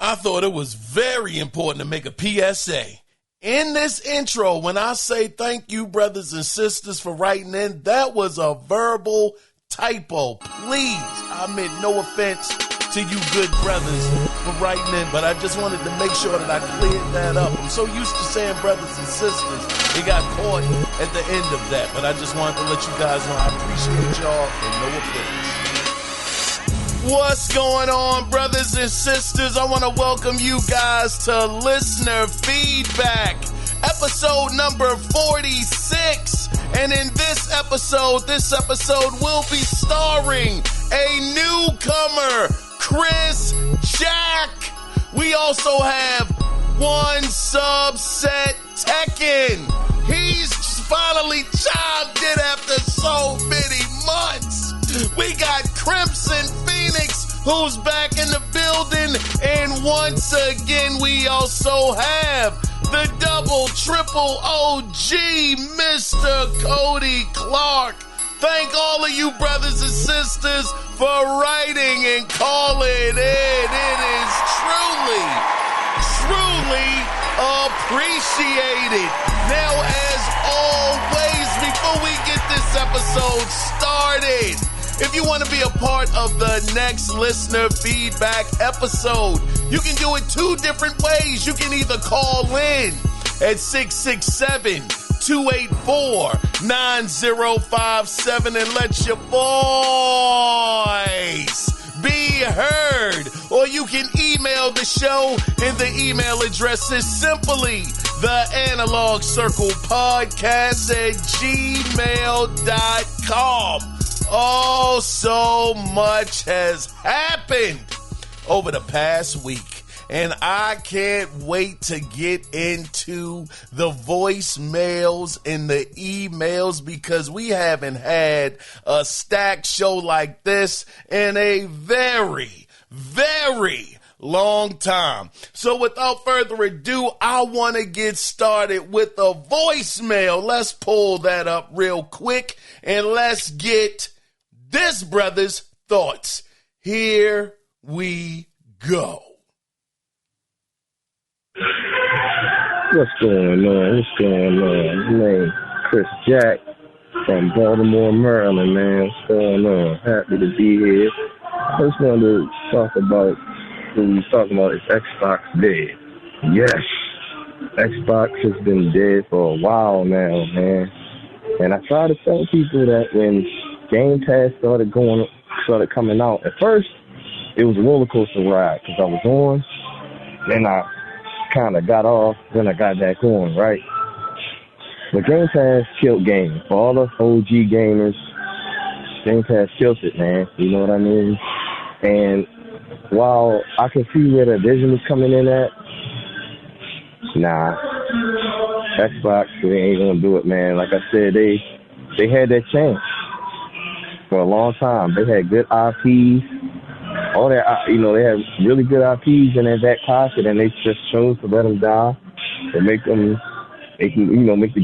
I thought it was very important to make a PSA. In this intro, when I say thank you, brothers and sisters, for writing in, that was a verbal typo. Please, I meant no offense to you good brothers for writing in, but I just wanted to make sure that I cleared that up. I'm so used to saying brothers and sisters, it got caught at the end of that, but I just wanted to let you guys know I appreciate y'all and no offense. What's going on, brothers and sisters? I want to welcome you guys to Listener Feedback, episode number 46. And in this episode will be starring a newcomer, Chris Jack. We also have one subset Tekken. He's finally chimed in after so many months. We got Crimson Phoenix, who's back in the building. And once again, we also have the double, triple OG, Mr. Cody Clark. Thank all of you brothers and sisters for writing and calling in. It is truly appreciated. Now, as always, before we get this episode started, if you want to be a part of the next listener feedback episode, you can do it two different ways. You can either call in at 667-284-9057 and let your voice be heard. Or you can email the show, and the email address is simply theanalogcirclepodcast@gmail.com. Oh, so much has happened over the past week, and I can't wait to get into the voicemails and the emails because we haven't had a stacked show like this in a very, very long time. So without further ado, I want to get started with a voicemail. Let's pull that up real quick and let's get this brother's thoughts. Here we go. What's going on? My name's Chris Jack from Baltimore, Maryland, man. What's going on? Happy to be here. I just wanted to talk about what we was talking about is Xbox dead. Yes, Xbox has been dead for a while now, man. And I try to tell people that when Game Pass started coming out, at first it was a roller coaster ride because I was on, then I kind of got off, then I got back on, right? But Game Pass killed games. For all the OG gamers, Game Pass killed it, man. You know what I mean? And while I can see where the vision is coming in at, nah, Xbox, they ain't gonna do it, man. Like I said, they had their chance for a long time. They had good IPs, all that, they had really good IPs in their back pocket, and they just chose to let them die and make the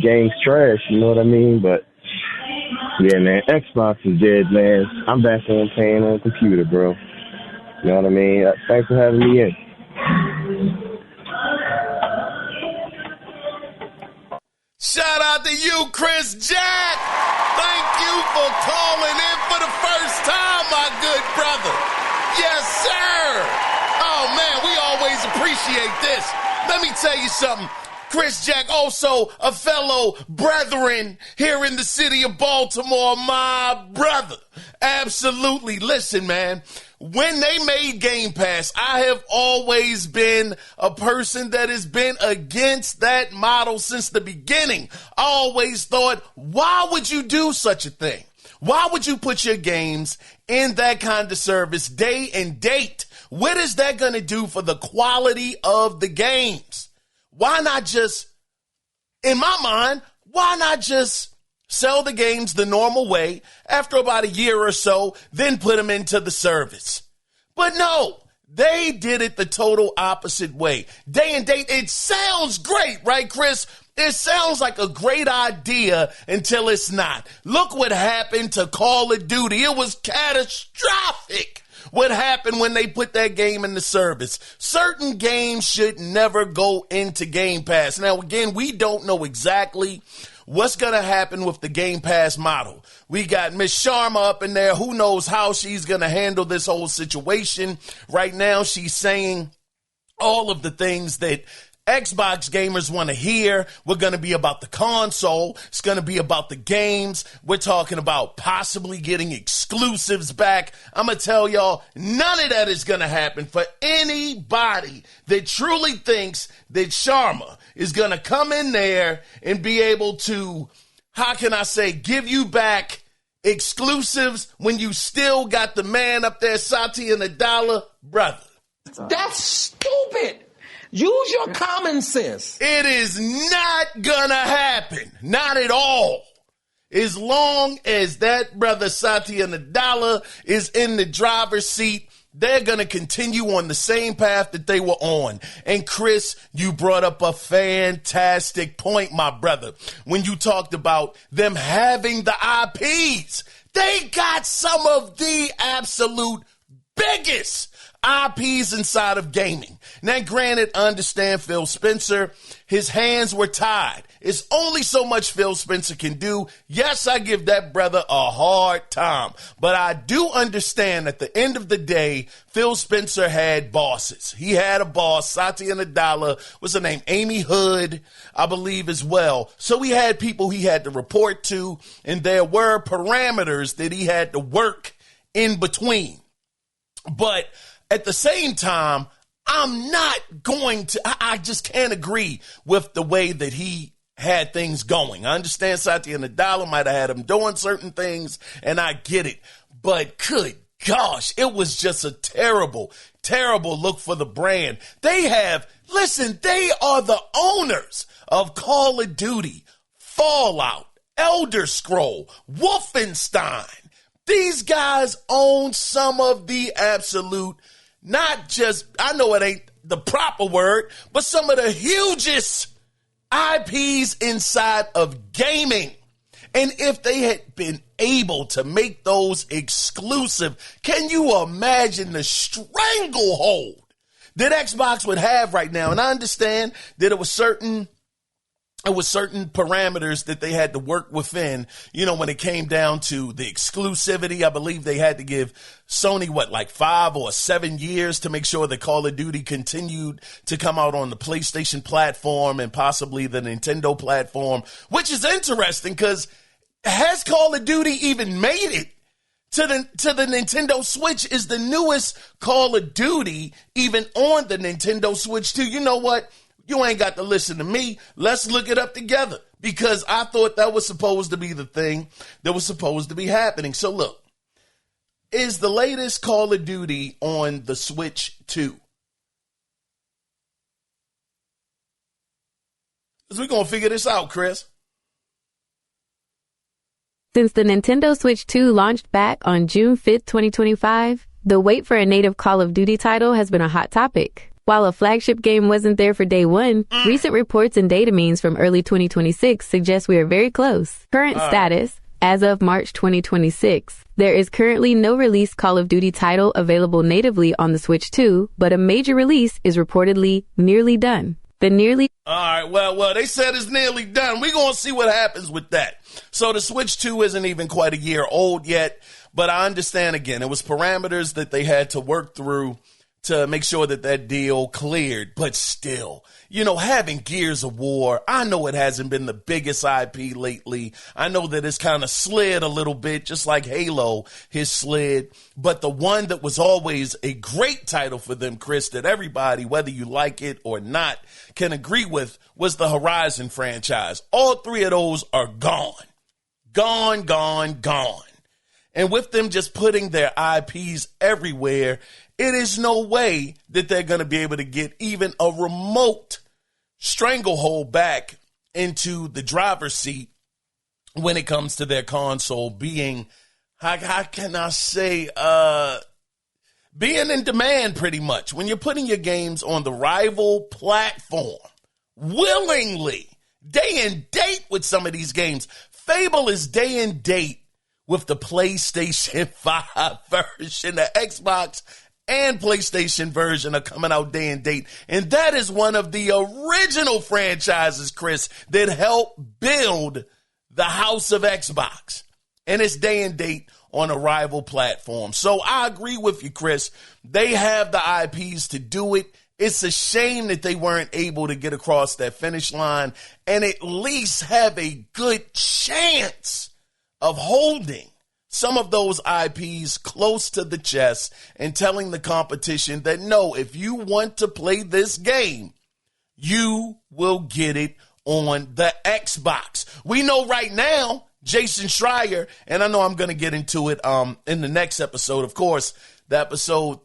games trash. You know what I mean? But yeah, man, Xbox is dead, man. I'm back on playing on computer, bro. You know what I mean? Thanks for having me in. Shout out to you, Chris Jack. Thank you for calling in for the first time, my good brother. Yes, sir. Oh, man, we always appreciate this. Let me tell you something. Chris Jack, also a fellow brethren here in the city of Baltimore, my brother. Absolutely. Listen, man, when they made Game Pass, I have always been a person that has been against that model since the beginning. I always thought, why would you do such a thing? Why would you put your games in that kind of service day and date? What is that going to do for the quality of the games? Why not just, in my mind, why not just sell the games the normal way after about a year or so, then put them into the service? But no, they did it the total opposite way. Day and date, it sounds great, right, Chris? It sounds like a great idea until it's not. Look what happened to Call of Duty. It was catastrophic. what happened when they put that game into service. Certain games should never go into Game Pass. Now, again, we don't know exactly what's going to happen with the Game Pass model. We got Miss Sharma up in there. Who knows how she's going to handle this whole situation. Right now, she's saying all of the things that Xbox gamers want to hear. We're going to be about the console. It's going to be about the games. We're talking about possibly getting exclusives back. I'm going to tell y'all, none of that is going to happen for anybody that truly thinks that Sharma is going to come in there and be able to, how can I say, give you back exclusives when you still got the man up there, Satya Nadella, brother. That's stupid. Use your common sense. It is not gonna happen. Not at all. As long as that brother Satya Nadella is in the driver's seat, they're gonna continue on the same path that they were on. And Chris, you brought up a fantastic point, my brother, when you talked about them having the IPs. They got some of the absolute biggest IPs inside of gaming. Now, granted, I understand Phil Spencer, his hands were tied. It's only so much Phil Spencer can do. Yes, I give that brother a hard time, but I do understand at the end of the day, Phil Spencer had bosses. He had a boss, Satya Nadella, what's her name? Amy Hood, I believe as well. So he had people he had to report to, and there were parameters that he had to work in between. But at the same time, I'm not going to, I just can't agree with the way that he had things going. I understand Satya Nadella might have had him doing certain things, and I get it. But good gosh, it was just a terrible, terrible look for the brand. They are the owners of Call of Duty, Fallout, Elder Scroll, Wolfenstein. These guys own some of the absolute, not just, I know it ain't the proper word, but some of the hugest IPs inside of gaming. And if they had been able to make those exclusive, can you imagine the stranglehold that Xbox would have right now? And I understand that it was certain parameters that they had to work within, when it came down to the exclusivity. I believe they had to give Sony, 5 or 7 years to make sure that Call of Duty continued to come out on the PlayStation platform and possibly the Nintendo platform, which is interesting because has Call of Duty even made it to the Nintendo Switch? Is the newest Call of Duty even on the Nintendo Switch too? You know what? You ain't got to listen to me. Let's look it up together because I thought that was supposed to be the thing that was supposed to be happening. So look, is the latest Call of Duty on the Switch 2? We're going to figure this out, Chris. Since the Nintendo Switch 2 launched back on June 5th, 2025, the wait for a native Call of Duty title has been a hot topic. While a flagship game wasn't there for day one, recent reports and data means from early 2026 suggest we are very close. Current status, as of March 2026, there is currently no released Call of Duty title available natively on the Switch 2, but a major release is reportedly nearly done. All right, well, they said it's nearly done. We're going to see what happens with that. So the Switch 2 isn't even quite a year old yet, but I understand, again, it was parameters that they had to work through to make sure that deal cleared. But still, having Gears of War, I know it hasn't been the biggest IP lately. I know that it's kind of slid a little bit, just like Halo has slid. But the one that was always a great title for them, Chris, that everybody, whether you like it or not, can agree with, was the Horizon franchise. All three of those are gone. Gone. And with them just putting their IPs everywhere, it is no way that they're going to be able to get even a remote stranglehold back into the driver's seat when it comes to their console being, how can I say, being in demand pretty much. When you're putting your games on the rival platform, willingly, day and date with some of these games. Fable is day and date with the PlayStation 5 version. The Xbox and PlayStation version are coming out day and date. And that is one of the original franchises, Chris, that helped build the house of Xbox. And it's day and date on a rival platform. So I agree with you, Chris. They have the IPs to do it. It's a shame that they weren't able to get across that finish line and at least have a good chance of holding some of those IPs close to the chest and telling the competition that, no, if you want to play this game, you will get it on the Xbox. We know right now, Jason Schreier, and I know I'm going to get into it in the next episode. Of course, the episode,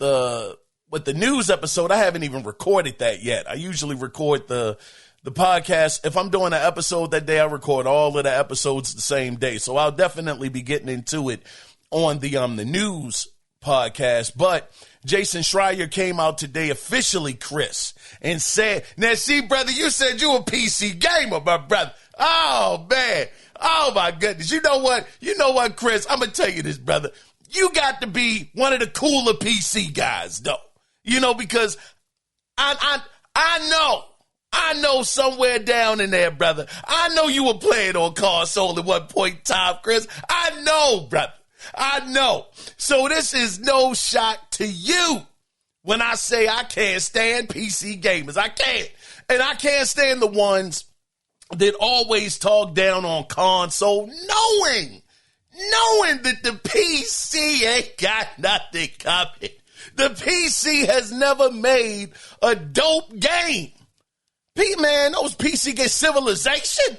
with the news episode, I haven't even recorded that yet. I usually record the podcast. If I'm doing an episode that day, I record all of the episodes the same day. So I'll definitely be getting into it on the news podcast. But Jason Schreier came out today officially, Chris, and said, now see, brother, you said you a PC gamer, my brother. Oh, man. Oh, my goodness. You know what? Chris? I'm going to tell you this, brother. You got to be one of the cooler PC guys, though. Because I know somewhere down in there, brother. I know you were playing on console at one point in time, Chris. I know, brother. I know. So this is no shock to you when I say I can't stand PC gamers. I can't. And I can't stand the ones that always talk down on console, knowing that the PC ain't got nothing coming. The PC has never made a dope game. Man, those PC games, Civilization,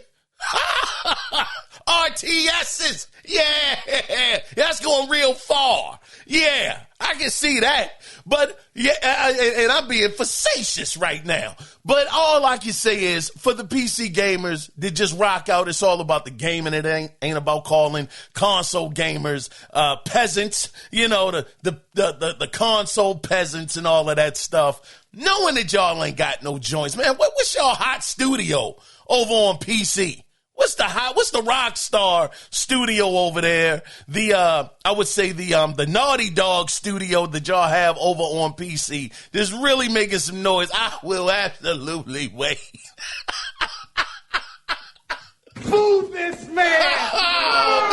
RTSs, yeah, that's going real far. Yeah, I can see that. But, yeah, and I'm being facetious right now. But all I can say is, for the PC gamers that just rock out, it's all about the game, and it ain't about calling console gamers peasants, the console peasants and all of that stuff. Knowing that y'all ain't got no joints, man. What's y'all hot studio over on PC? What's the Rockstar studio over there? I would say the Naughty Dog studio that y'all have over on PC. That's really making some noise. I will absolutely wait. Move this man! Oh,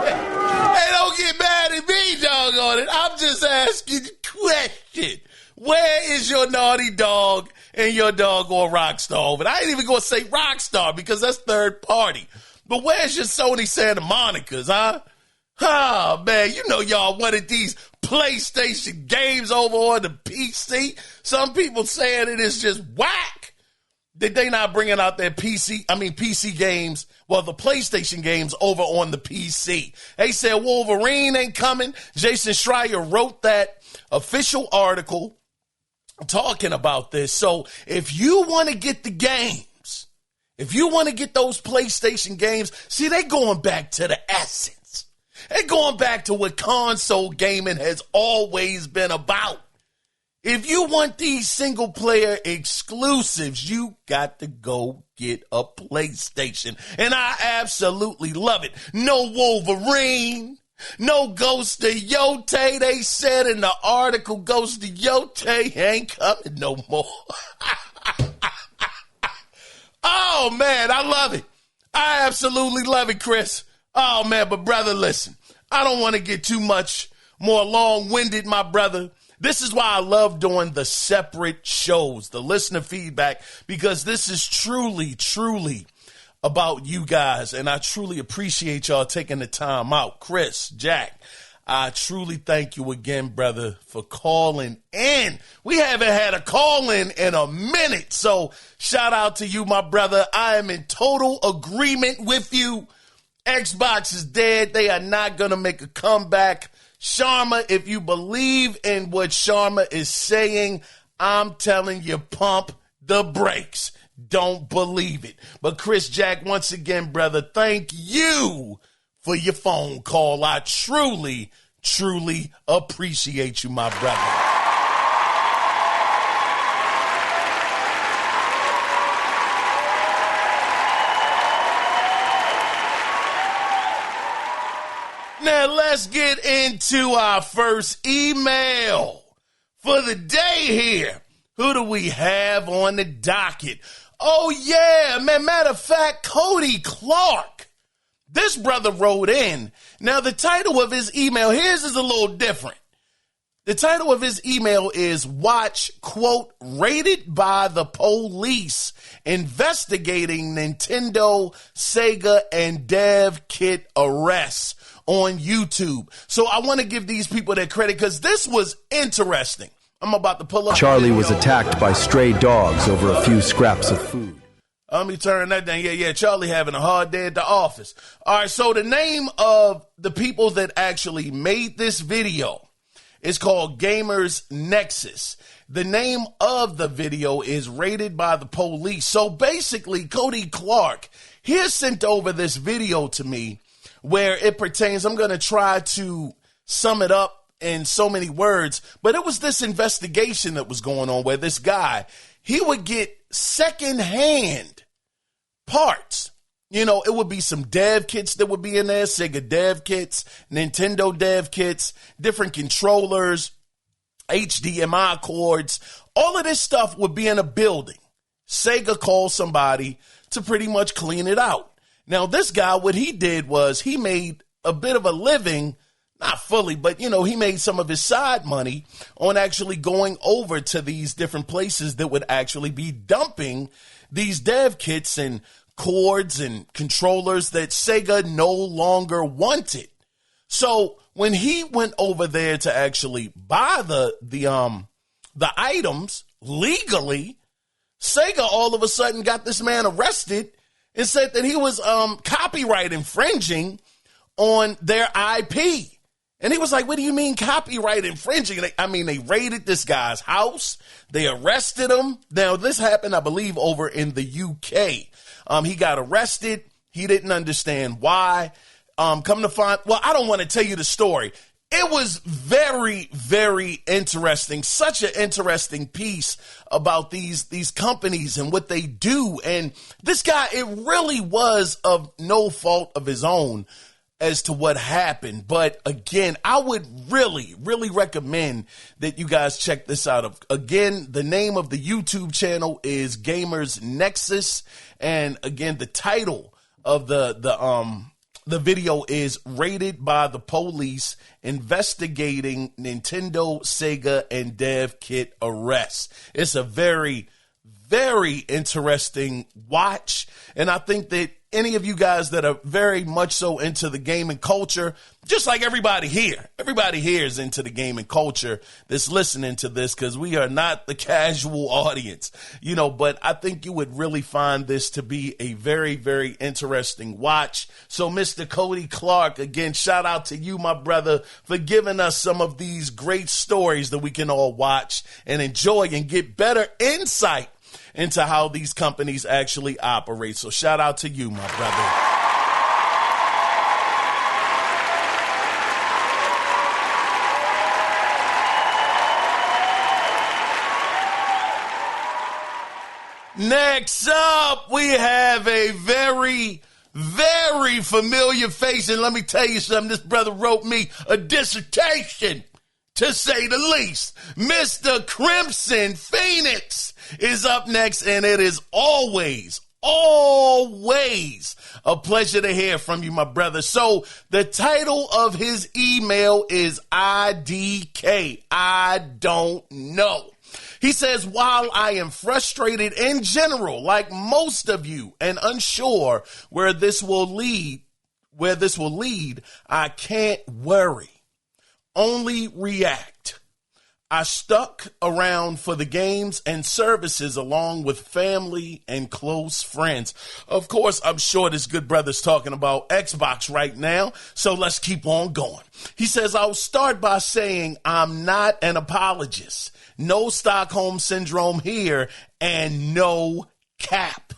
man. Hey, don't get mad at me, doggone it. I'm just asking the question. Where is your Naughty Dog and your doggone Rockstar? But I ain't even going to say Rockstar because that's third party. But where's your Sony Santa Monica's, huh? Oh, man, y'all wanted these PlayStation games over on the PC. Some people saying it is just whack that they not bringing out their PC games, well, the PlayStation games over on the PC. They said Wolverine ain't coming. Jason Schreier wrote that official article talking about this. So if you want to get the games, if you want to get those PlayStation games, see, they going back to the essence. They're going back to what console gaming has always been about. If you want these single player exclusives, you got to go get a PlayStation. And I absolutely love it. No Wolverine. No Ghost of Yote. They said in the article, Ghost of Yote ain't coming no more. Oh, man, I love it. I absolutely love it, Chris. Oh, man, but brother, listen. I don't want to get too much more long-winded, my brother. This is why I love doing the separate shows, the listener feedback, because this is truly, truly about you guys, and I truly appreciate y'all taking the time out. Chris, Jack, I truly thank you again, brother, for calling in. We haven't had a call in a minute, so shout out to you, my brother. I am in total agreement with you. Xbox is dead. They are not going to make a comeback. Sharma, if you believe in what Sharma is saying, I'm telling you, pump the brakes. Don't believe it. But Chris, Jack, once again, brother, thank you for your phone call. I truly, truly appreciate you, my brother. Now let's get into our first email for the day here. Who do we have on the docket? Oh, yeah, man. Matter of fact, Cody Clark. This brother wrote in. Now, the title of his email, his is a little different. The title of his email is Watch, quote, Rated by the Police, Investigating Nintendo, Sega, and Dev Kit Arrests on YouTube. So I want to give these people their credit because this was interesting. I'm about to pull up. Charlie was attacked by stray dogs over a few scraps of food. Let me turn that down. Yeah, Charlie having a hard day at the office. All right, so the name of the people that actually made this video is called Gamers Nexus. The name of the video is Rated by the Police. So basically, Cody Clark, he has sent over this video to me where it pertains. I'm going to try to sum it up in so many words, but it was this investigation that was going on where this guy, he would get secondhand parts. You know, it would be some dev kits that would be in there, Sega dev kits, Nintendo dev kits, different controllers, HDMI cords. All of this stuff would be in a building. Sega called somebody to pretty much clean it out. Now, this guy, what he did was he made a bit of a living, not fully, but, you know, he made some of his side money on actually going over to these different places that would actually be dumping these dev kits and cords and controllers that Sega no longer wanted. So when he went over there to actually buy the items legally, Sega all of a sudden got this man arrested and said that he was copyright infringing on their IP. And he was like, what do you mean copyright infringing? They raided this guy's house. They arrested him. Now, this happened, I believe, over in the UK. He got arrested. He didn't understand why. Come to find, well, I don't want to tell you the story. It was very, very interesting. Such an interesting piece about these companies and what they do. And this guy, it really was of no fault of his own as to what happened. But again, I would really, really recommend that you guys check this out. Again, the name of the YouTube channel is Gamers Nexus. And again, the title of the video is Rated by the Police, Investigating Nintendo, Sega, and Dev Kit Arrests. It's a very, very interesting watch. And I think that any of you guys that are very much so into the gaming culture, just like everybody here is into the gaming culture that's listening to this, because we are not the casual audience, you know, but I think you would really find this to be a very, very interesting watch. So Mr. Cody Clark, again, shout out to you, my brother, for giving us some of these great stories that we can all watch and enjoy and get better insight into how these companies actually operate. So shout out to you, my brother. Next up, we have a very, very familiar face. And let me tell you something, this brother wrote me a dissertation, to say the least. Mr. Crimson Phoenix is up next, and it is always a pleasure to hear from you, my brother. So the title of his email is IDK. I don't know. He says, while I am frustrated in general, like most of you, and unsure where this will lead, I can't worry. Only react. I stuck around for the games and services along with family and close friends. Of course, I'm sure this good brother's talking about Xbox right now, so let's keep on going. He says, I'll start by saying I'm not an apologist. No Stockholm Syndrome here, and no cap.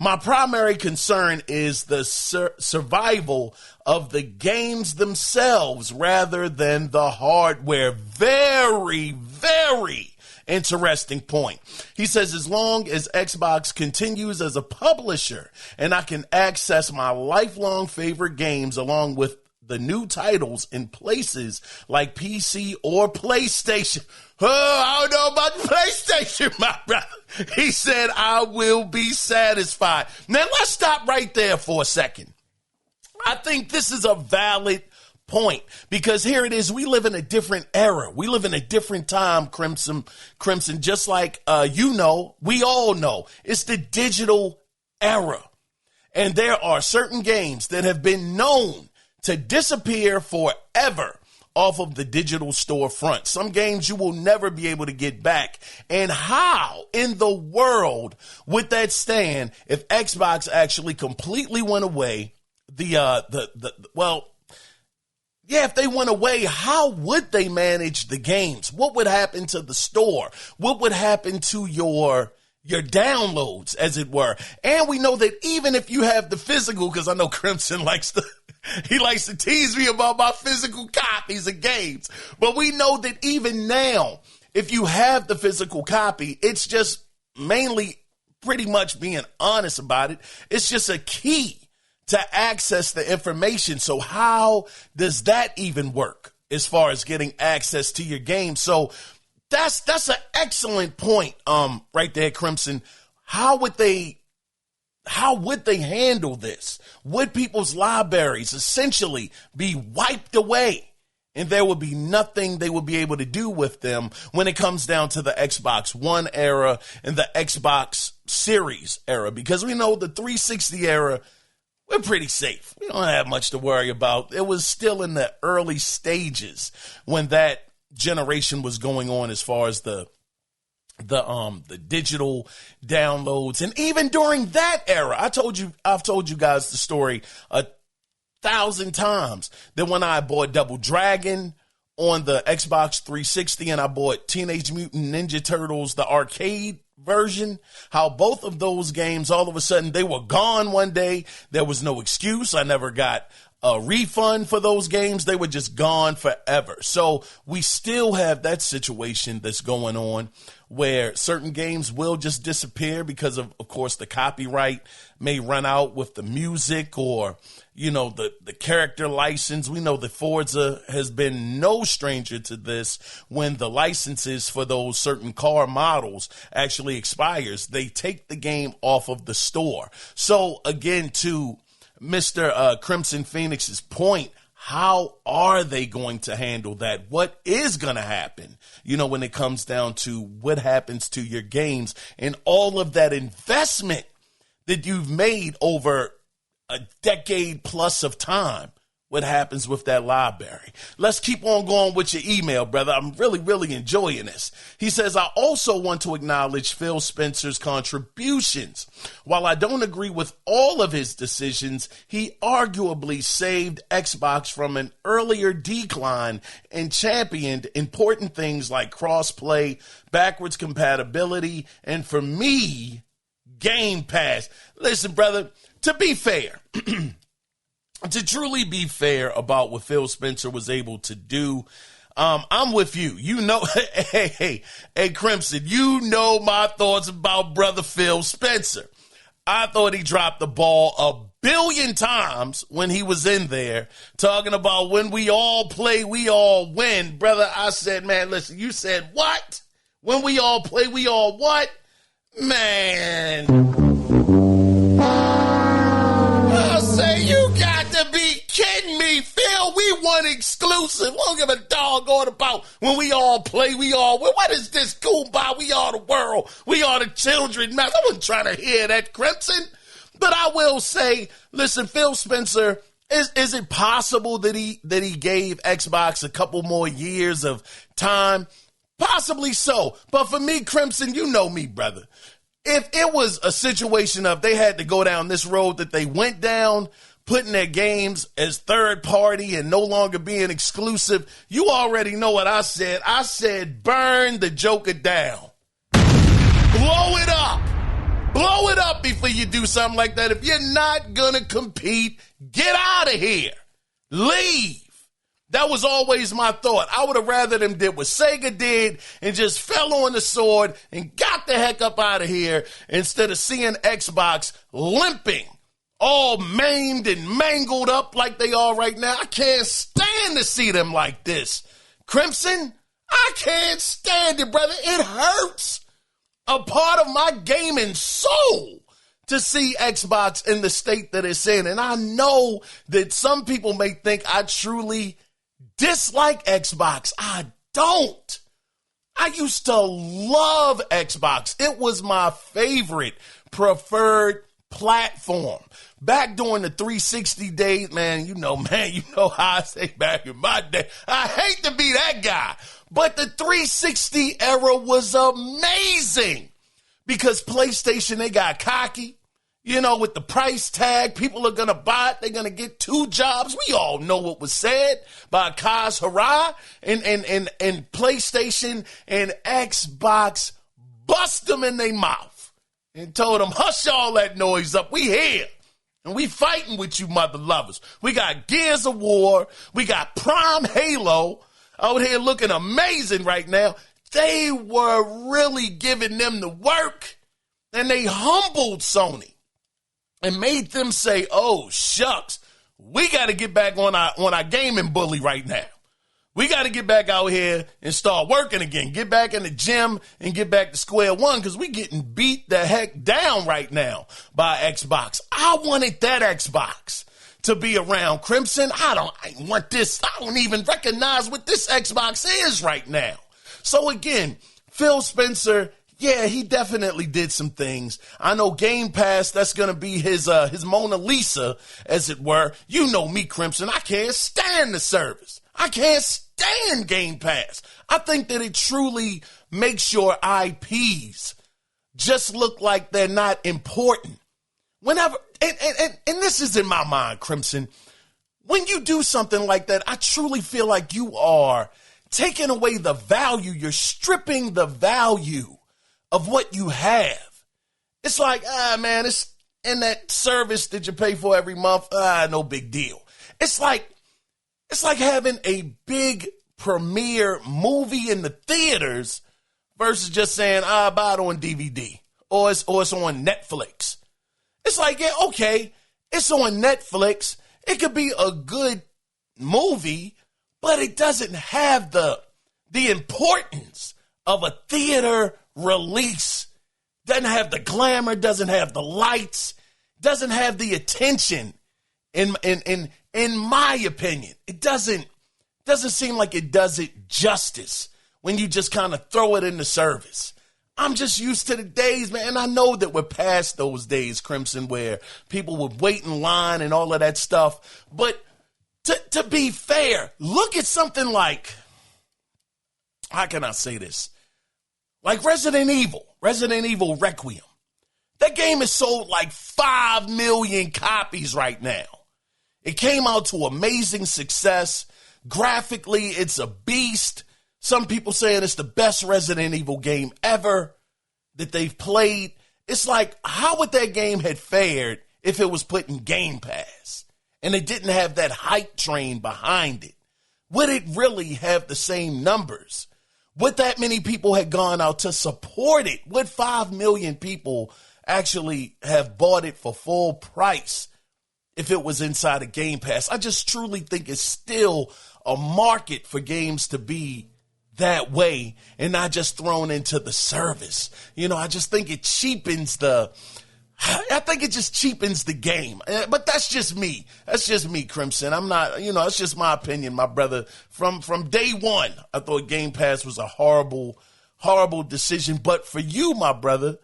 My primary concern is the survival of the games themselves rather than the hardware. Very, very interesting point. He says, as long as Xbox continues as a publisher and I can access my lifelong favorite games along with the new titles in places like PC or PlayStation. Oh, I don't know about the PlayStation, my brother. He said, I will be satisfied. Now, let's stop right there for a second. I think this is a valid point because here it is. We live in a different era. We live in a different time, Crimson, just like, we all know it's the digital era. And there are certain games that have been known to disappear forever off of the digital storefront. Some games you will never be able to get back. And how in the world would that stand if Xbox actually completely went away? If they went away, how would they manage the games? What would happen to the store? What would happen to your downloads, as it were? And we know that even if you have the physical, because I know Crimson likes to tease me about my physical copies of games. But we know that even now, if you have the physical copy, it's just mainly pretty much being honest about it. It's just a key to access the information. So how does that even work as far as getting access to your game? So that's an excellent point right there, Crimson. How would they handle this? Would people's libraries essentially be wiped away and there would be nothing they would be able to do with them when it comes down to the Xbox One era and the Xbox Series era? Because we know the 360 era, we're pretty safe. We don't have much to worry about. It was still in the early stages when that generation was going on as far as the digital downloads. And even during that era, I've told you guys the story 1,000 times that when I bought Double Dragon on the Xbox 360 and I bought Teenage Mutant Ninja Turtles, the arcade version, how both of those games, all of a sudden, they were gone one day. There was no excuse. I never got a refund for those games. They were just gone forever. So we still have that situation that's going on where certain games will just disappear because of course, the copyright may run out with the music or, the character license. We know that Forza has been no stranger to this. When the licenses for those certain car models actually expires, they take the game off of the store. So again, to Mr. Crimson Phoenix's point, how are they going to handle that? What is going to happen, when it comes down to what happens to your games and all of that investment that you've made over a decade plus of time? What happens with that library? Let's keep on going with your email, brother. I'm really, really enjoying this. He says, I also want to acknowledge Phil Spencer's contributions. While I don't agree with all of his decisions, he arguably saved Xbox from an earlier decline and championed important things like crossplay, backwards compatibility, and for me, Game Pass. Listen, brother, to be fair, to truly be fair about what Phil Spencer was able to do, I'm with you. Hey, Crimson, my thoughts about brother Phil Spencer. I thought he dropped the ball 1 billion times when he was in there talking about when we all play, we all win. Brother, I said, man, listen, you said what? When we all play, we all what? Man. I say, you got to be kidding me, Phil. We won exclusive. We don't give a doggone about when we all play, we all win. What is this kumbaya? We are the world. We are the children. Man, I wasn't trying to hear that, Crimson. But I will say, listen, Phil Spencer, is it possible that he gave Xbox a couple more years of time? Possibly so. But for me, Crimson, you know me, brother. If it was a situation of they had to go down this road that they went down, putting their games as third party and no longer being exclusive, you already know what I said. I said, burn the Joker down. Blow it up. Blow it up before you do something like that. If you're not going to compete, get out of here. Leave. That was always my thought. I would have rather them did what Sega did and just fell on the sword and got the heck up out of here instead of seeing Xbox limping all maimed and mangled up like they are right now. I can't stand to see them like this. Crimson, I can't stand it, brother. It hurts a part of my gaming soul to see Xbox in the state that it's in. And I know that some people may think I truly dislike Xbox. I don't. I used to love Xbox. It was my favorite, preferred platform. Back during the 360 days, man, you know how I say back in my day. I hate to be that guy, but the 360 era was amazing because PlayStation, they got cocky, with the price tag. People are going to buy it. They're going to get 2 jobs. We all know what was said by Kaz Hirai and PlayStation and Xbox bust them in their mouth and told them, hush all that noise up. We here. And we fighting with you mother lovers. We got Gears of War. We got Prime Halo out here looking amazing right now. They were really giving them the work, and they humbled Sony and made them say, oh, shucks, we got to get back on our gaming bully right now. We got to get back out here and start working again. Get back in the gym and get back to square one because we getting beat the heck down right now by Xbox. I wanted that Xbox to be around, Crimson. I want this. I don't even recognize what this Xbox is right now. So again, Phil Spencer, yeah, he definitely did some things. I know Game Pass, that's going to be his Mona Lisa, as it were. You know me, Crimson. I can't stand the service. I can't stand Game Pass. I think that it truly makes your IPs just look like they're not important. Whenever, and this is in my mind, Crimson, when you do something like that, I truly feel like you are taking away the value. You're stripping the value of what you have. It's like, man, it's in that service that you pay for every month. No big deal. It's like having a big premiere movie in the theaters versus just saying, I buy it on DVD or it's on Netflix. It's like, yeah, okay, it's on Netflix. It could be a good movie, but it doesn't have the importance of a theater release. Doesn't have the glamour, doesn't have the lights, doesn't have the attention. In my opinion, it doesn't seem like it does it justice when you just kind of throw it in the service. I'm just used to the days, man. And I know that we're past those days, Crimson, where people would wait in line and all of that stuff. But to be fair, look at something like, how can I say this? Like Resident Evil Requiem. That game is sold like 5 million copies right now. It came out to amazing success. Graphically, it's a beast. Some people saying it's the best Resident Evil game ever that they've played. It's like, how would that game have fared if it was put in Game Pass and it didn't have that hype train behind it? Would it really have the same numbers? Would that many people have gone out to support it? Would 5 million people actually have bought it for full price if it was inside of Game Pass? I just truly think it's still a market for games to be that way and not just thrown into the service. I just think it cheapens the game. But that's just me. That's just me, Crimson. I'm not, it's just my opinion, my brother. From day one, I thought Game Pass was a horrible, horrible decision. But for you, my brother,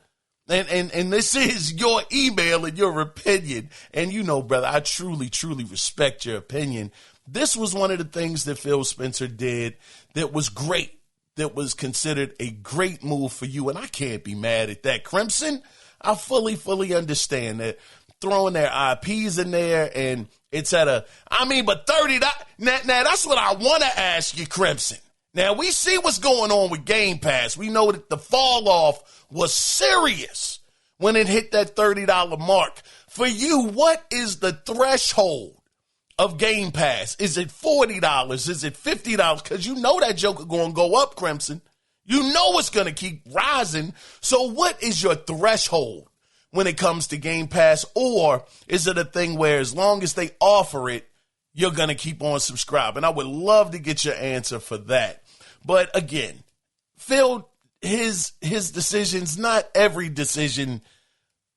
and this is your email and your opinion, and brother, I truly, truly respect your opinion. This was one of the things that Phil Spencer did that was great, that was considered a great move for you, and I can't be mad at that, Crimson. I fully, fully understand that throwing their IPs in there, and it's but $30, now that's what I want to ask you, Crimson. Now, we see what's going on with Game Pass. We know that the fall off was serious when it hit that $30 mark. For you, what is the threshold of Game Pass? Is it $40? Is it $50? Because you know that joker going to go up, Crimson. You know it's going to keep rising. So what is your threshold when it comes to Game Pass? Or is it a thing where as long as they offer it, you're going to keep on subscribing? I would love to get your answer for that. But again, Phil, his decisions, not every decision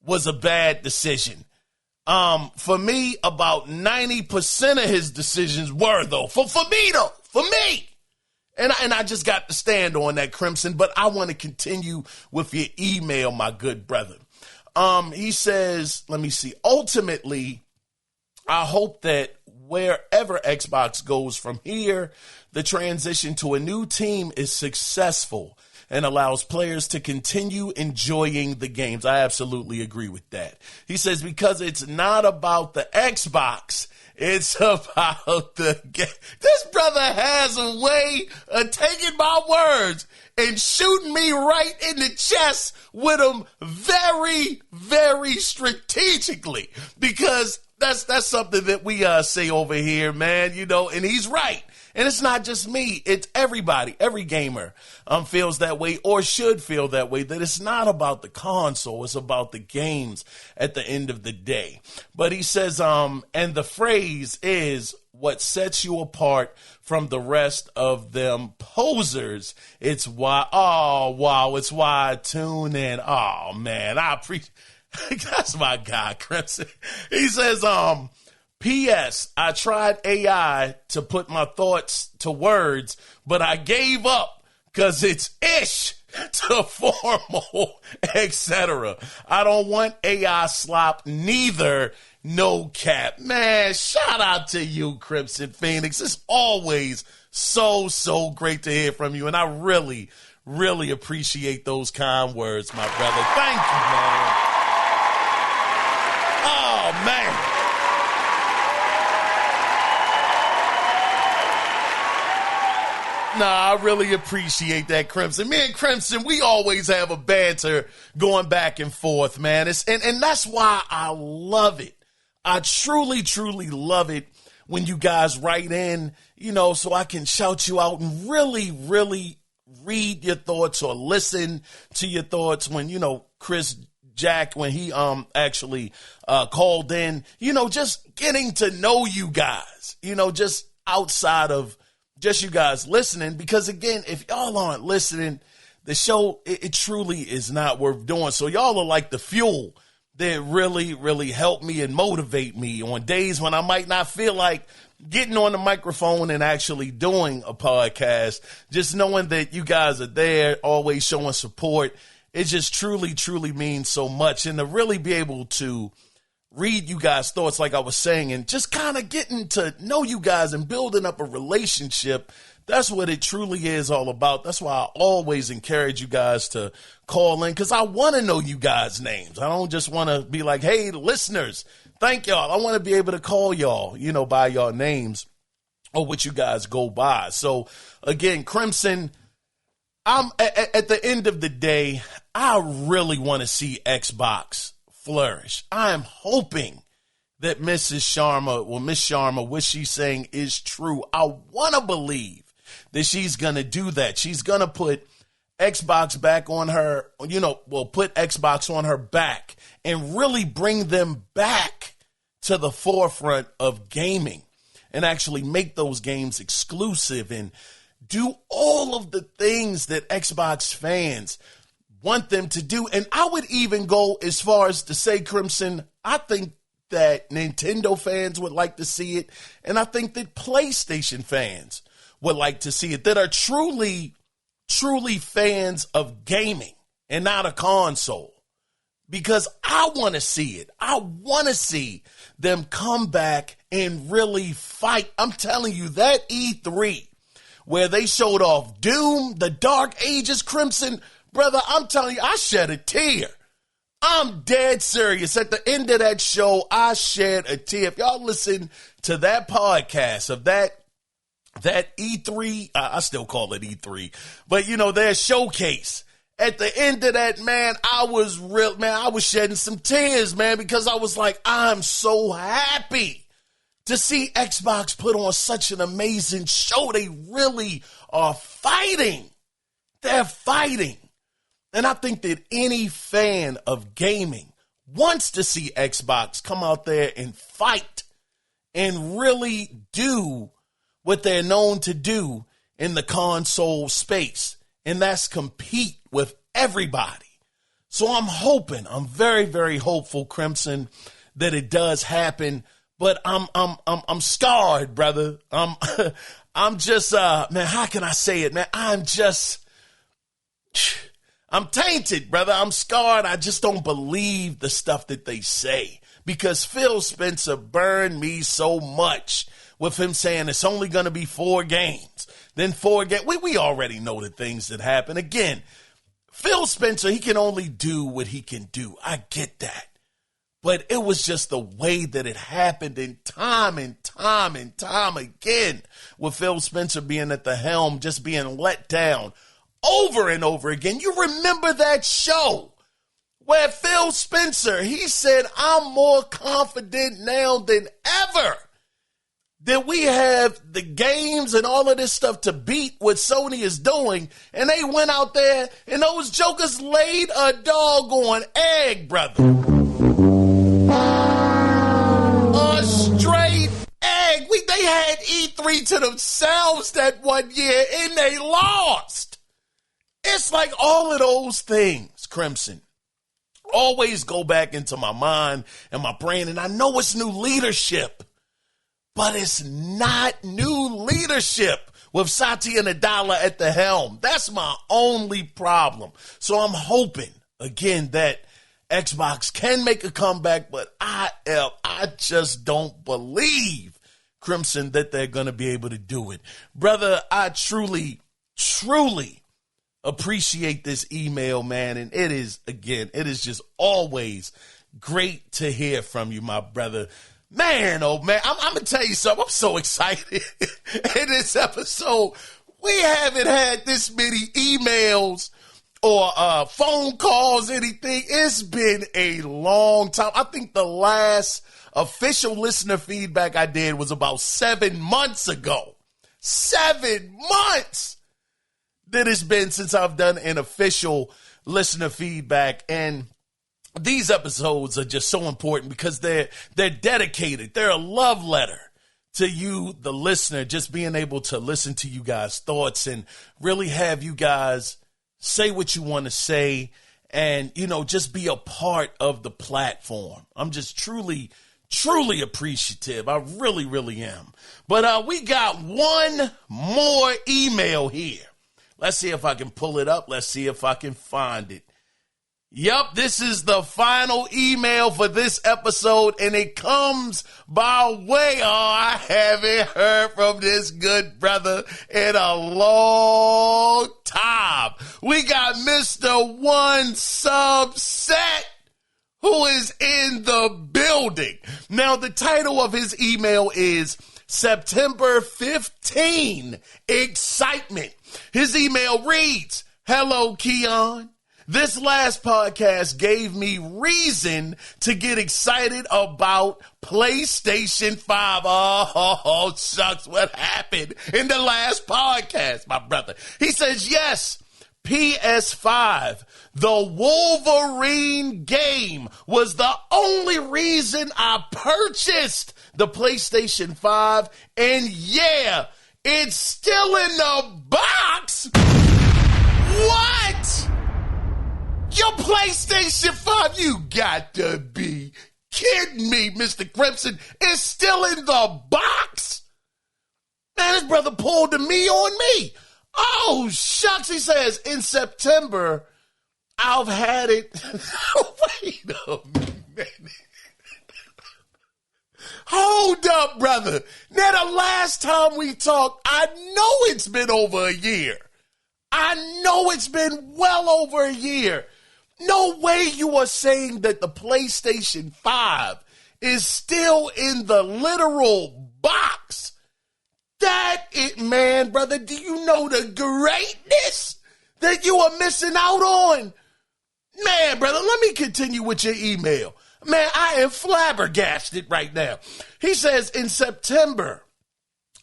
was a bad decision. For me, about 90% of his decisions were, though. For me. And I just got to stand on that, Crimson, but I want to continue with your email, my good brother. He says, let me see, ultimately, I hope that wherever Xbox goes from here, the transition to a new team is successful and allows players to continue enjoying the games. I absolutely agree with that. He says, because it's not about the Xbox, it's about the game. This brother has a way of taking my words and shooting me right in the chest with them very, very strategically, because that's something that we say over here, man, and he's right. And it's not just me. It's everybody. Every gamer feels that way, or should feel that way, that it's not about the console. It's about the games at the end of the day. But he says, and the phrase is, what sets you apart from the rest of them posers. It's why, it's why I tune in. Oh, man, I appreciate that's my guy, Crimson. He says, P.S. I tried AI to put my thoughts to words, but I gave up because it's ish to formal, etc. I don't want AI slop neither. No cap. Man, shout out to you, Crimson Phoenix. It's always so great to hear from you, and I really, really appreciate those kind words, my brother. Thank you, man. Oh, man. Nah, I really appreciate that, Crimson. Me and Crimson, we always have a banter going back and forth, man. And that's why I love it. I truly, truly love it when you guys write in, so I can shout you out and really, really read your thoughts or listen to your thoughts when, Chris Jack, when he actually called in, just getting to know you guys, just outside of just you guys listening, because again, if y'all aren't listening, the show, it truly is not worth doing. So y'all are like the fuel that really, really help me and motivate me on days when I might not feel like getting on the microphone and actually doing a podcast. Just knowing that you guys are there, always showing support, it just truly, truly means so much. And to really be able to read you guys' thoughts, like I was saying, and just kind of getting to know you guys and building up a relationship, that's what it truly is all about. That's why I always encourage you guys to call in, because I want to know you guys' names. I don't just want to be like, hey, listeners, thank y'all. I want to be able to call y'all, by y'all names or what you guys go by. So, again, Crimson, I'm at the end of the day, I really want to see Xbox flourish. I am hoping that Miss Sharma, what she's saying is true. I want to believe that she's going to do that. She's going to put Xbox back on her, put Xbox on her back and really bring them back to the forefront of gaming and actually make those games exclusive and do all of the things that Xbox fans want them to do. And I would even go as far as to say, Crimson, I think that Nintendo fans would like to see it, and I think that PlayStation fans would like to see it, that are truly, truly fans of gaming and not a console. Because I want to see it. I want to see them come back and really fight. I'm telling you, that E3 where they showed off Doom, the Dark Ages, Crimson, brother, I'm telling you, I shed a tear. I'm dead serious. At the end of that show, I shed a tear. If y'all listen to that podcast of that E3, I still call it E3, but their showcase. At the end of that, man, I was shedding some tears, man, because I was like, I'm so happy to see Xbox put on such an amazing show. They really are fighting. They're fighting. And I think that any fan of gaming wants to see Xbox come out there and fight and really do what they're known to do in the console space, and that's compete with everybody. So I'm very, very hopeful, Crimson, that it does happen. But I'm scarred, brother. I'm just man, how can I say it, man? I'm tainted, brother. I'm scarred. I just don't believe the stuff that they say, because Phil Spencer burned me so much with him saying it's only going to be 4 games. Then 4 games. We already know the things that happen. Again, Phil Spencer, he can only do what he can do. I get that. But it was just the way that it happened, and time again, with Phil Spencer being at the helm, just being let down over and over again. You remember that show where Phil Spencer, he said, I'm more confident now than ever that we have the games and all of this stuff to beat what Sony is doing. And they went out there and those jokers laid a doggone egg, brother. A straight egg. They had E3 to themselves that one year and they lost. It's like all of those things, Crimson, always go back into my mind and my brain. And I know it's new leadership, but it's not new leadership with Satya Nadella at the helm. That's my only problem. So I'm hoping, again, that Xbox can make a comeback, but I just don't believe, Crimson, that they're going to be able to do it. Brother, I truly appreciate this email, man. And it is just always great to hear from you, my brother. Man, oh man, I'm going to tell you something. I'm so excited in this episode. We haven't had this many emails or phone calls, anything. It's been a long time. I think the last official listener feedback I did was about 7 months ago. 7 months that it's been since I've done an official listener feedback. And these episodes are just so important because they're dedicated. They're a love letter to you, the listener, just being able to listen to you guys' thoughts and really have you guys say what you want to say and, just be a part of the platform. I'm just truly appreciative. I really, really am. But we got one more email here. Let's see if I can pull it up. Let's see if I can find it. Yep, this is the final email for this episode, and it comes by way. I haven't heard from this good brother in a long time. We got Mr. One Subset, who is in the building. Now, the title of his email is September 15 Excitement. His email reads, "Hello, Keon. This last podcast gave me reason to get excited about PlayStation 5. Oh, shucks, what happened in the last podcast, my brother?" He says, yes, PS5, the Wolverine game, was the only reason I purchased the PlayStation 5. And yeah, it's still in the box. What? Your PlayStation 5? You got to be kidding me, Mr. Crimson. It's still in the box? Man, this brother pulled the me on me. Oh, shucks. He says, in September, I've had it. Wait a minute. Hold up, brother. Now, the last time we talked, I know it's been over a year. I know it's been well over a year. No way you are saying that the PlayStation 5 is still in the literal box. Man, brother, do you know the greatness that you are missing out on? Man, brother, let me continue with your email. Man, I am flabbergasted right now. He says, in September,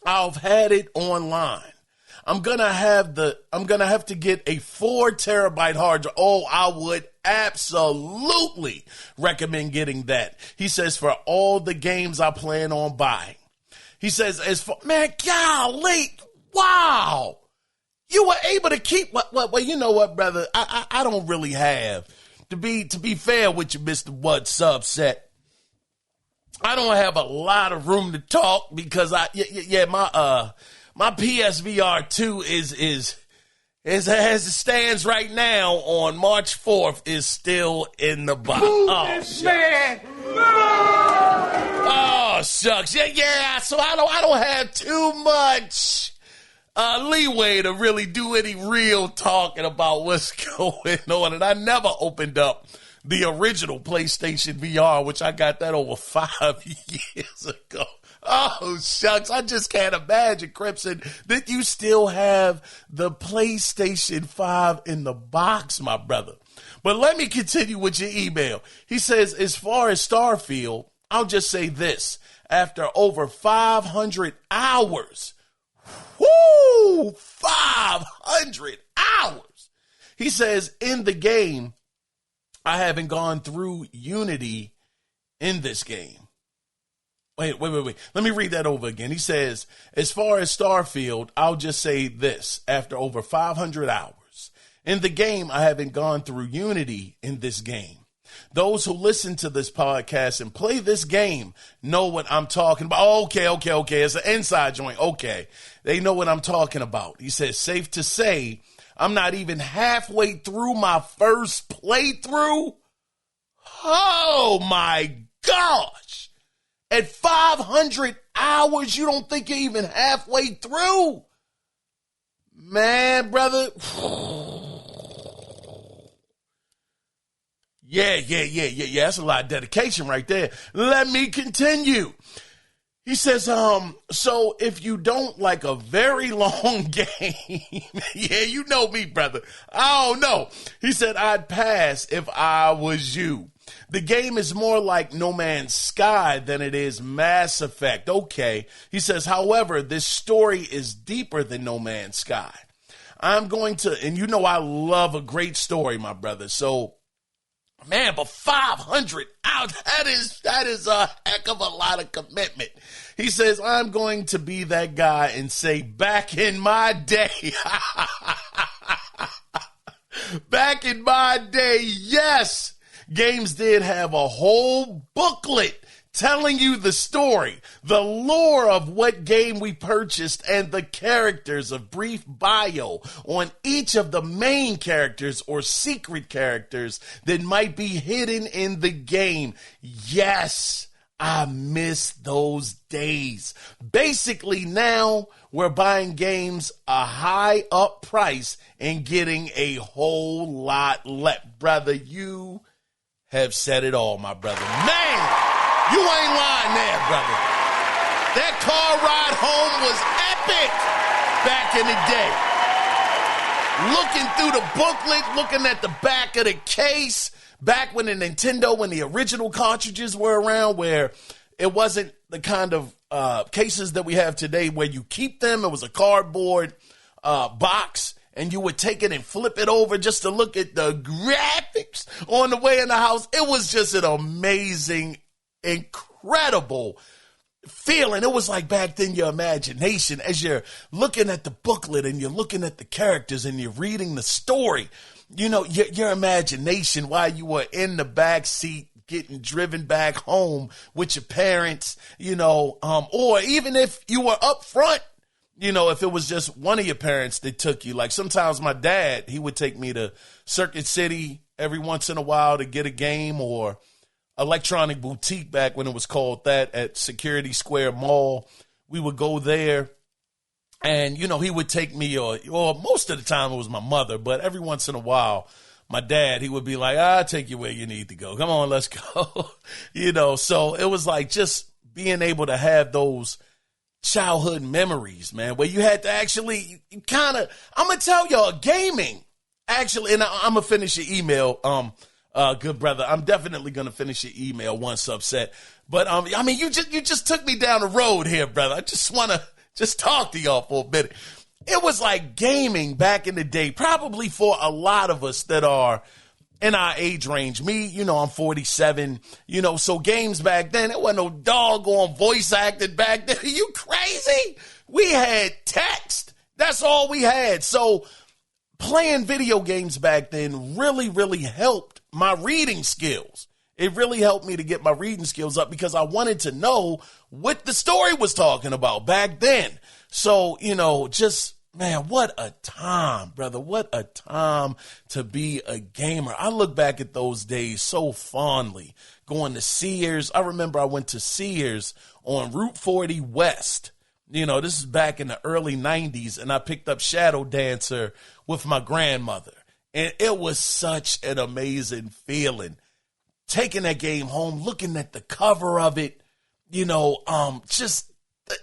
I've had it online. I'm gonna have to get a 4 terabyte hard drive. Oh, I would absolutely recommend getting that. He says, for all the games I plan on buying. He says, man, golly, wow. You were able to keep, well, you know what, brother? I don't really have, to be fair with you, Mr. What's Upset, I don't have a lot of room to talk because my PSVR 2 is as it stands right now on March 4th is still in the box. Man. Oh, shucks. Yeah. So I don't have too much leeway to really do any real talking about what's going on. And I never opened up the original PlayStation VR, which I got that over 5 years ago. Oh, shucks. I just can't imagine, Crimson, that you still have the PlayStation 5 in the box, my brother. But let me continue with your email. He says, as far as Starfield, I'll just say this. After over 500 hours, 500 hours. He says, in the game, I haven't gone through Unity in this game. Wait. Let me read that over again. He says, as far as Starfield, I'll just say this. After over 500 hours in the game, I haven't gone through Unity in this game. Those who listen to this podcast and play this game know what I'm talking about. Okay. It's an inside joint. Okay. They know what I'm talking about. He says, safe to say, I'm not even halfway through my first playthrough. Oh my gosh. At 500 hours, you don't think you're even halfway through? Man, brother. Yeah. That's a lot of dedication right there. Let me continue. He says, so if you don't like a very long game, yeah, you know me, brother. I don't know. He said, I'd pass if I was you. The game is more like No Man's Sky than it is Mass Effect. Okay. He says, however, this story is deeper than No Man's Sky. I'm going to, and you know I love a great story, my brother. So, man, but 500 out, that is a heck of a lot of commitment. He says, I'm going to be that guy and say, back in my day, back in my day, yes, games did have a whole booklet telling you the story, the lore of what game we purchased, and the characters, a brief bio on each of the main characters or secret characters that might be hidden in the game. Yes, I miss those days. Basically, now we're buying games a high up price and getting a whole lot less. Brother, you have said it all, my brother. Man, you ain't lying there, brother. That car ride home was epic back in the day. Looking through the booklet, looking at the back of the case, back when the Nintendo, when the original cartridges were around, where it wasn't the kind of cases that we have today where you keep them. It was a cardboard box, and you would take it and flip it over just to look at the graphics on the way in the house. It was just an amazing, incredible feeling. It was like back then your imagination as you're looking at the booklet and you're looking at the characters and you're reading the story. You know, your imagination while you were in the back seat getting driven back home with your parents, you know, or even if you were up front, you know, if it was just one of your parents that took you. Like sometimes my dad, he would take me to Circuit City every once in a while to get a game, or Electronic Boutique back when it was called that at Security Square Mall. We would go there. And, you know, he would take me, or most of the time it was my mother, but every once in a while, my dad, he would be like, I'll take you where you need to go. Come on, let's go. You know, so it was like just being able to have those childhood memories, man, where you had to actually kind of, I'm going to tell y'all, gaming, actually, and I'm going to finish your email, good brother. I'm definitely going to finish your email once upset. But, I mean, you just took me down the road here, brother. I just want to just talk to y'all for a minute. it was like gaming back in the day, probably for a lot of us that are in our age range. Me, I'm 47, so games back then, it wasn't no doggone voice acting back then. Are you crazy? We had text. That's all we had. So playing video games back then really, really helped my reading skills. It really helped me to get my reading skills up because I wanted to know what the story was talking about back then. So, man, what a time, brother. What a time to be a gamer. I look back at those days so fondly. Going to Sears. I remember I went to Sears on Route 40 West. This is back in the early 90s, and I picked up Shadow Dancer with my grandmother. And it was such an amazing feeling. Taking that game home, looking at the cover of it, just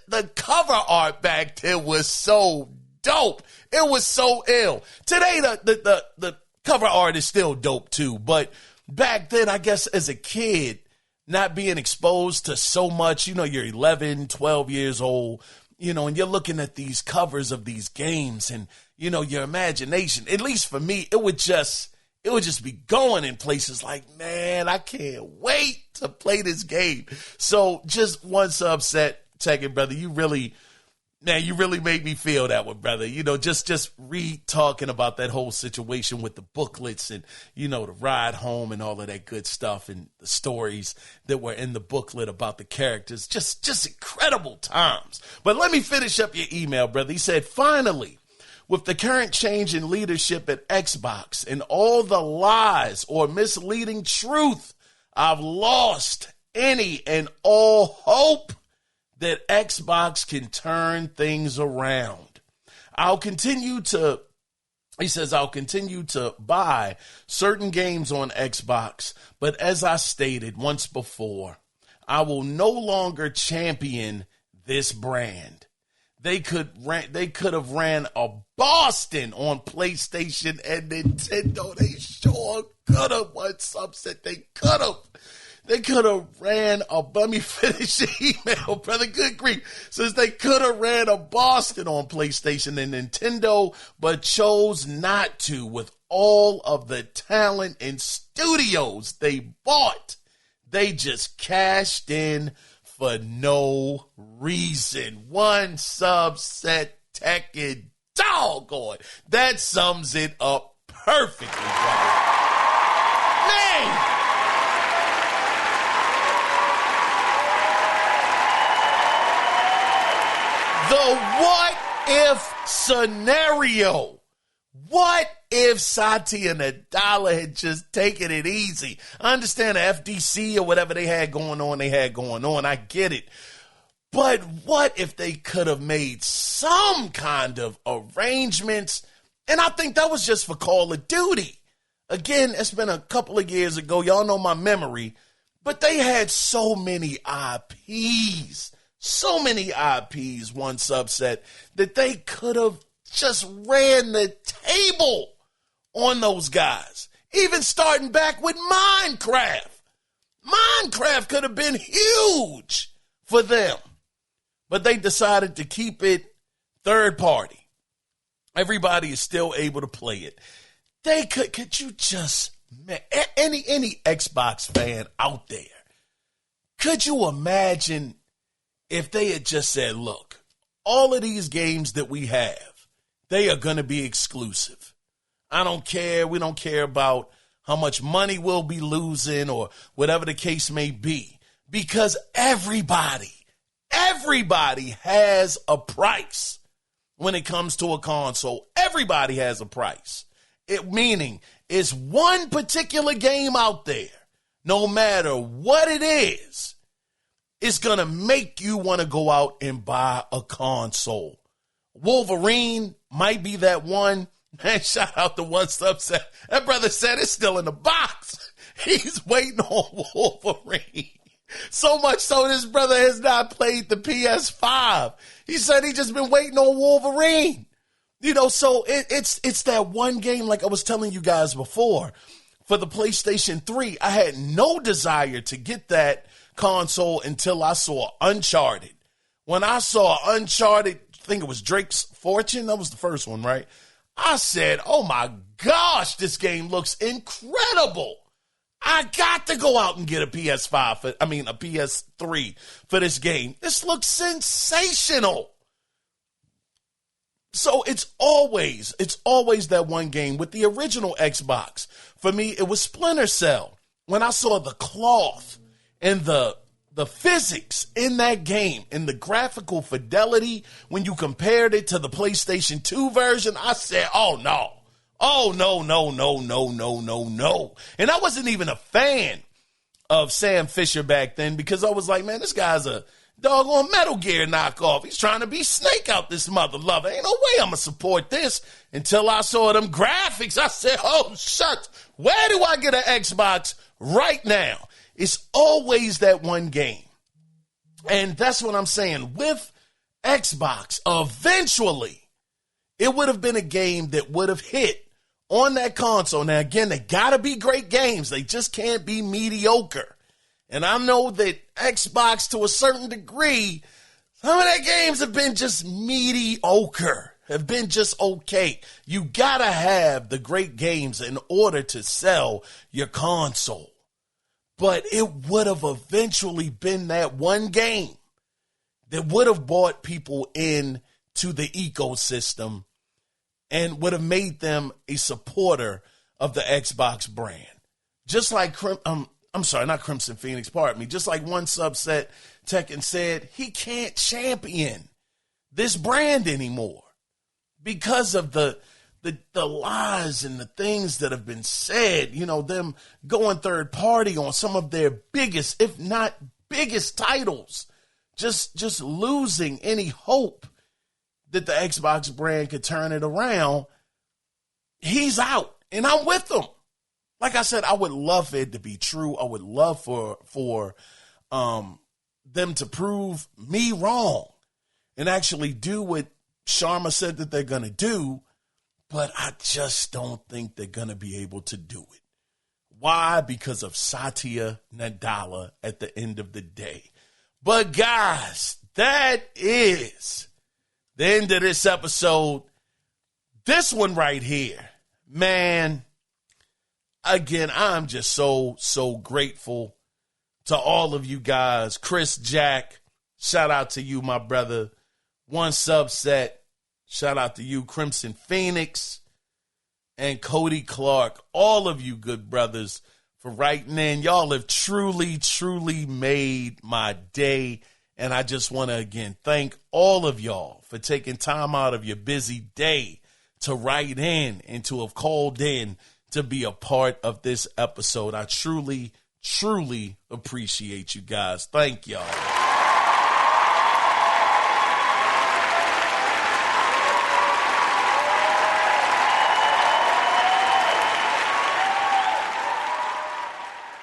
the cover art back then was so dope. It was so ill. Today, the cover art is still dope too. But back then, I guess as a kid, not being exposed to so much, you're 11, 12 years old, and you're looking at these covers of these games and, your imagination, at least for me, it would just be going in places like, man, I can't wait to play this game. So just one subset, Tekken, brother, you really made me feel that one, brother. Just talking about that whole situation with the booklets and, the ride home and all of that good stuff and the stories that were in the booklet about the characters. Just incredible times. But let me finish up your email, brother. He said, finally, with the current change in leadership at Xbox and all the lies or misleading truth, I've lost any and all hope that Xbox can turn things around. I'll continue to buy certain games on Xbox, but as I stated once before, I will no longer champion this brand. They could have ran a Boston on PlayStation and Nintendo. They sure could have. One subset, they could have. They could have ran a, let me finish the email, brother, good grief. Says they could have ran a Boston on PlayStation and Nintendo, but chose not to with all of the talent and studios they bought. They just cashed in for no reason. One subset Tekken, doggone. That sums it up perfectly, brother. Man! The what if scenario. What if Satya Nadella had just taken it easy? I understand the FDC or whatever they had going on. I get it. But what if they could have made some kind of arrangements? And I think that was just for Call of Duty. Again, it's been a couple of years ago. Y'all know my memory. But they had so many IPs. So many IPs, one subset, that they could have just ran the table on those guys. Even starting back with Minecraft. Minecraft could have been huge for them. But they decided to keep it third party. Everybody is still able to play it. They could you just, man, any Xbox fan out there, could you imagine if they had just said, look, all of these games that we have, they are going to be exclusive. I don't care. We don't care about how much money we'll be losing or whatever the case may be, because everybody has a price when it comes to a console. Everybody has a price. Meaning it's one particular game out there, no matter what it is, it's going to make you want to go out and buy a console. Wolverine might be that one. Man, shout out to one subset. That brother said it's still in the box. He's waiting on Wolverine. So much so this brother has not played the PS5. He said he just been waiting on Wolverine. So it's that one game, like I was telling you guys before, for the PlayStation 3. I had no desire to get that console until I saw Uncharted. When I saw Uncharted think it was Drake's Fortune. That was the first one, right? I said, oh my gosh, this game looks incredible. I got to go out and get a PS3 for this game. This looks sensational. So it's always that one game. With the original Xbox, for me, it was Splinter Cell. When I saw the cloth and the physics in that game and the graphical fidelity, when you compared it to the PlayStation 2 version, I said, oh no. Oh, no. And I wasn't even a fan of Sam Fisher back then because I was like, man, this guy's a doggone Metal Gear knockoff. He's trying to be Snake out this mother lover. Ain't no way I'm going to support this. Until I saw them graphics, I said, oh, shucks, where do I get an Xbox right now? It's always that one game. And that's what I'm saying. With Xbox, eventually, it would have been a game that would have hit on that console. Now, again, they got to be great games. They just can't be mediocre. And I know that Xbox, to a certain degree, some of their games have been just mediocre, have been just okay. You got to have the great games in order to sell your console. But it would have eventually been that one game that would have brought people in to the ecosystem and would have made them a supporter of the Xbox brand. Just like, not Crimson Phoenix, pardon me. Just like one subset, Tekken said, he can't champion this brand anymore because of the lies and the things that have been said, you know, them going third party on some of their biggest, if not biggest titles, just losing any hope that the Xbox brand could turn it around. He's out and I'm with him. Like I said, I would love it to be true. I would love for them to prove me wrong and actually do what Sharma said that they're going to do. But I just don't think they're going to be able to do it. Why? Because of Satya Nadella at the end of the day. But guys, that is the end of this episode. This one right here, man, again, I'm just so grateful to all of you guys. Chris Jack, shout out to you, my brother. One Subset, shout out to you. Crimson Phoenix and Cody Clark, all of you good brothers for writing in. Y'all have truly made my day. And I just want to, again, thank all of y'all for taking time out of your busy day to write in and to have called in to be a part of this episode. I truly appreciate you guys. Thank y'all.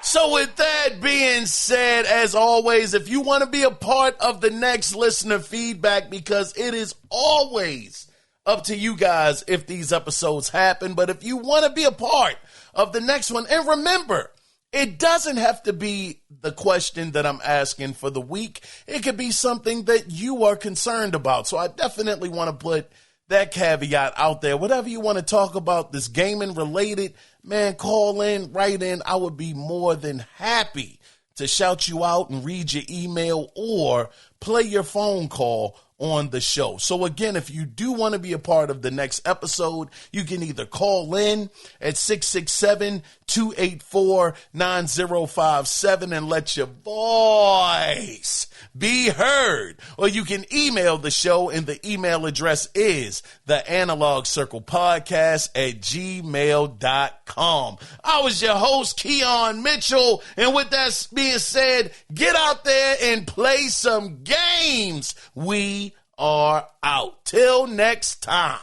So with that being said, as always, if you want to be a part of the next listener feedback, because it is always up to you guys if these episodes happen, but if you want to be a part of the next one, and remember, it doesn't have to be the question that I'm asking for the week. It could be something that you are concerned about. So I definitely want to put that caveat out there. Whatever you want to talk about this gaming related, man, call in, write in. I would be more than happy to shout you out and read your email or play your phone call on the show. So again, if you do want to be a part of the next episode, you can either call in at 667-284-9057 and let your voice be heard. Or you can email the show, and the email address is theanalogcirclepodcast@gmail.com. I was your host, Keon Mitchell, and with that being said, get out there and play some games. We are out. Till next time.